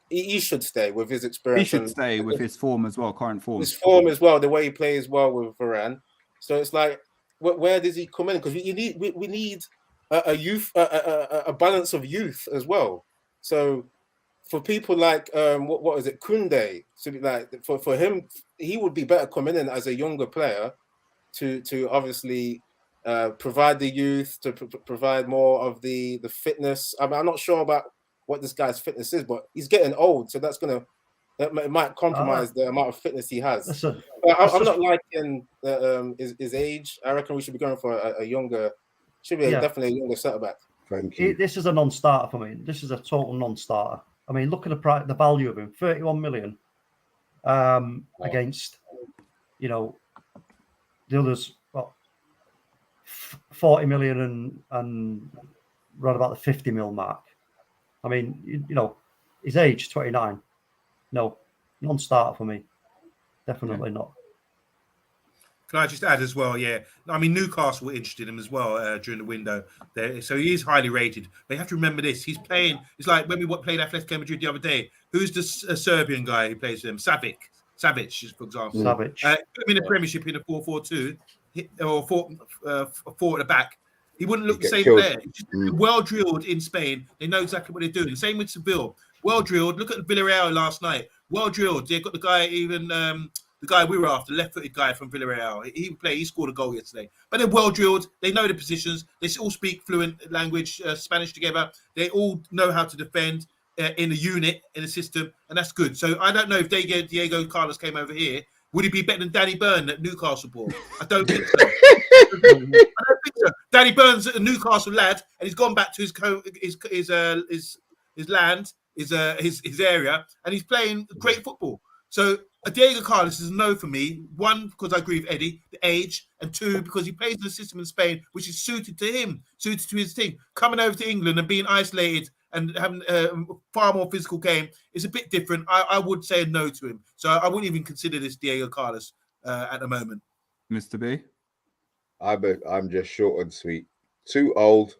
he should stay with his experience. He should stay with his form as well, current form. His form as well, the way he plays well with Varane. So it's like, where does he come in? Because we need a youth, a balance of youth as well. So for people like what is it, Kounde? So like for him, he would be better coming in as a younger player to obviously provide the youth, to provide more of the fitness. I mean, I'm not sure about what this guy's fitness is, but he's getting old, so it might compromise the amount of fitness he has. I'm not liking his age. I reckon we should be going for a younger, definitely a younger centre back. Thank you. This is a non-starter for me. This is a total non-starter. I mean, look at the value of him, 31 million against, the others, 40 million and right about the 50 mil mark. I mean, his age, 29. No, non-starter for me. Definitely not. Can I just add as well? Yeah, I mean, Newcastle were interested in him as well during the window there, so he is highly rated. But you have to remember this: he's playing. It's like when we played Atletico Madrid the other day. Who's the Serbian guy who plays them? Savic, for example. Savic. Put him in the Premiership in a 4-4-2 or 4 at the back. He wouldn't look the same player. Just well drilled in Spain. They know exactly what they're doing. Same with Seville. Well drilled. Look at Villarreal last night. Well drilled. They've got the guy, even the guy we were after, left-footed guy from Villarreal. He scored a goal yesterday. But they're well drilled. They know the positions. They all speak fluent language, Spanish together. They all know how to defend in a unit, in a system, and that's good. So I don't know if Diego Carlos came over here. Would he be better than Danny Byrne at Newcastle ball? I don't think so. Danny Byrne's a Newcastle lad, and he's gone back to his land, his area, and he's playing great football. So Diego Carlos is a no for me. 1, because I agree with Eddie, the age, and 2, because he plays in a system in Spain which is suited to him, suited to his team. Coming over to England and being isolated and having a far more physical game is a bit different. I would say a no to him. So I wouldn't even consider this Diego Carlos at the moment. Mr. B? I'm just short and sweet. Too old.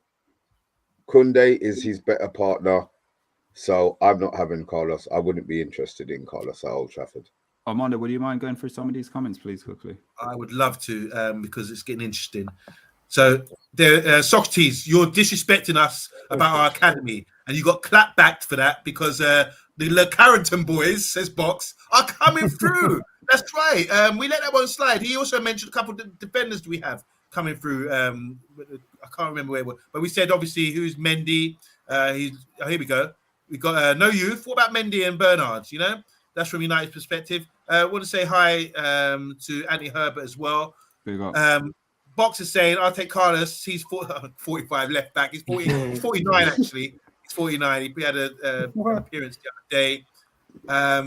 Kounde is his better partner. So I'm not having Carlos. I wouldn't be interested in Carlos at Old Trafford. Armando, would you mind going through some of these comments, please, quickly? I would love to, because it's getting interesting. So, Socrates, you're disrespecting us about our academy, and you got clapped back for that because the Le Carrington boys, says Box, are coming through. That's right. We let that one slide. He also mentioned a couple of defenders we have coming through. I can't remember where it was, but we said obviously who's Mendy. Here we go. We got no youth. What about Mendy and Bernard? That's from United's perspective. I want to say hi to Anthony Herbert as well. Box is saying, I'll take Carlos. He's 45 left back. He's 49 actually. He's 49. He had an appearance the other day. I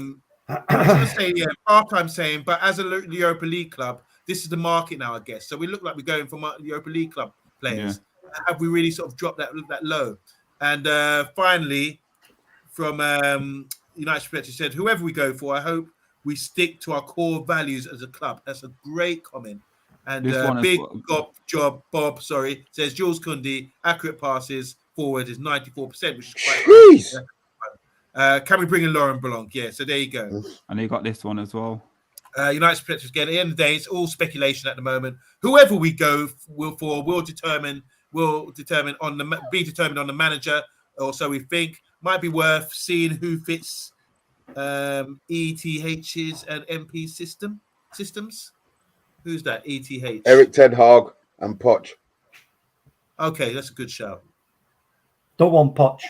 was going to say, half-time saying, but as a Europa League club, this is the market now, I guess. So we look like we're going from Europa League club players. Yeah. Have we really sort of dropped that low? And finally, from United's perspective, said, whoever we go for, I hope we stick to our core values as a club. That's a great comment. And job, Bob, says Jules Kounde, accurate passes forward is 94%, which is quite high. Can we bring in Lauren Blanc? Yeah, so there you go. And he got this one as well. United's perspective again. At the end of the day, it's all speculation at the moment. Whoever we go will be determined on the manager, or so we think. Might be worth seeing who fits ETH's and MP systems. Who's that? ETH. Eric Ten Hag and Poch. Okay, that's a good shout. Don't want Poch.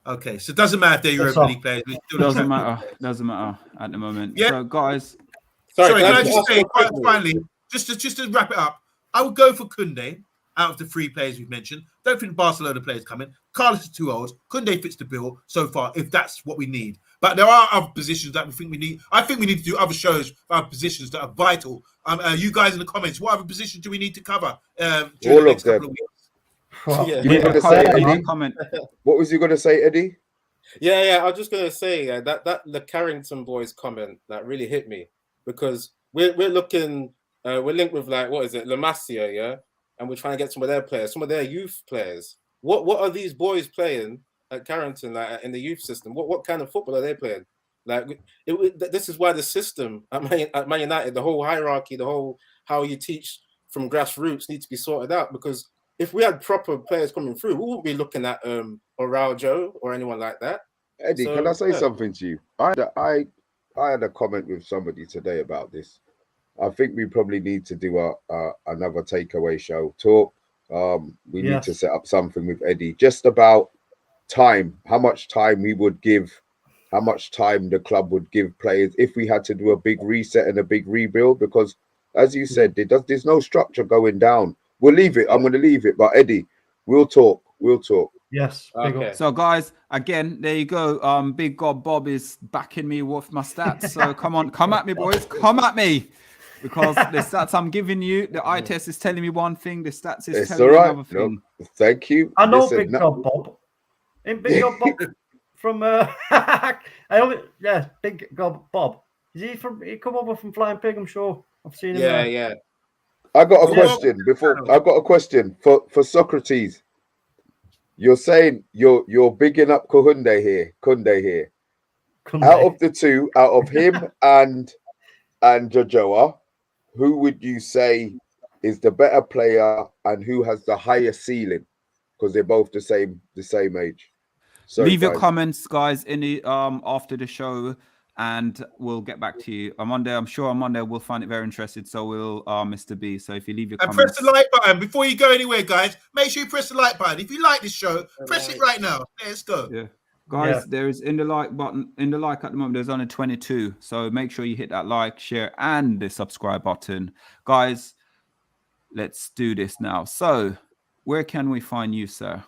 Okay, so it doesn't matter if they're Europa League players. Doesn't matter at the moment. Yeah. So, guys. Sorry, can I just say quite finally, just to wrap it up, I would go for Kounde out of the 3 players we've mentioned. Don't think Barcelona players coming. Carlos is too old. Kounde fits the bill so far, if that's what we need. But there are other positions that we think we need. I think we need to do other shows for other positions that are vital. You guys in the comments, what other positions do we need to cover during All the next of them. couple of weeks? Yeah. You were going to say, Comment, Eddie? comment. What was you going to say, Eddie? Yeah. I was just gonna say that the Carrington boys comment that really hit me, because we're looking, we're linked with, like, what is it, La Masia, yeah, and we're trying to get some of their players, some of their youth players. What are these boys playing at Carrington, like, in the youth system? What kind of football are they playing? Like, this is why the system at Man United, the whole hierarchy, the whole how you teach from grassroots need to be sorted out. Because if we had proper players coming through, we wouldn't be looking at Araujo or anyone like that. Eddie, So, can I say yeah. something to you? I had a comment with somebody today about this. I think we probably need to do another takeaway show talk. We need to set up something with Eddie just about time, how much time we would give, how much time the club would give players if we had to do a big reset and a big rebuild. Because, as you said, there's no structure going down. We'll leave it. I'm going to leave it. But Eddie, we'll talk. We'll talk. Yes. Big Okay. up. So, guys, again, there you go. Big God Bob is backing me with my stats. So come on, come at me, boys. Come at me. Because the stats I'm giving you, the eye test is telling me one thing, the stats is It's telling all me right. another thing. No, thank you. I know Listen, Big God Bob. Ain't Big God Bob from Big God Bob. Is he from? He come over from Flying Pig, I'm sure. I've seen him. Yeah. I got a Yeah. question for Socrates. You're saying you're bigging up Kounde here. Out of the two, out of him and Jojoa, who would you say is the better player and who has the higher ceiling? Because they're both the same age. Sorry, Leave your guys. comments, guys, in the after the show, and we'll get back to you on Monday. I'm sure on Monday we'll find it very interesting. So will Mr. B. So if you leave your And comments, press the like button before you go anywhere, guys. Make sure you press the like button. If you like this show, press it right now. Let's go. yeah. Guys, there is in the like button, in the like at the moment, there's only 22. So make sure you hit that like, share, and the subscribe button. Guys, let's do this now. So where can we find you, sir?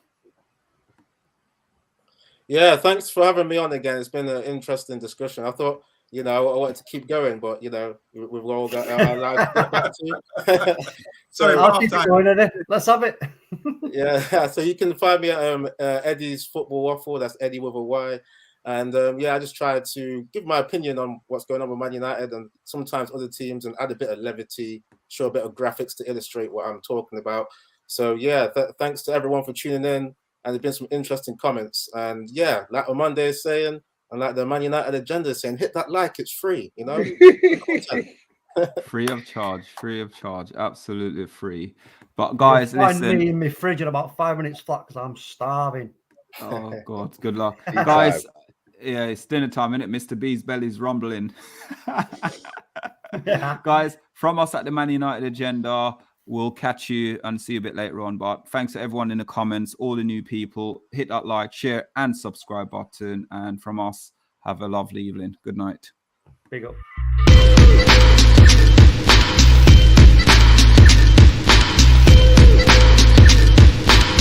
Yeah, thanks for having me on again. It's been an interesting discussion. I thought, I wanted to keep going, but, we've all got our lives to get back to. Sorry, I'll keep it going, Eddie. Let's have it. Yeah, so you can find me at Eddie's Football Waffle. That's Eddie with a Y. And I just try to give my opinion on what's going on with Man United and sometimes other teams, and add a bit of levity, show a bit of graphics to illustrate what I'm talking about. So thanks to everyone for tuning in, and there's been some interesting comments. And like OMONDI is saying, and like the Man United agenda is saying, hit that like, it's free, Free of charge, absolutely free. But guys, Find listen. me in my fridge in about 5 minutes flat because I'm starving. Oh God, good luck, guys. Yeah, it's dinner time, isn't it? Mr. B's belly's rumbling. Guys, from us at the Man United Agenda, we'll catch you and see you a bit later on. But thanks to everyone in the comments, all the new people. Hit that like, share, and subscribe button. And from us, have a lovely evening. Good night. Big up.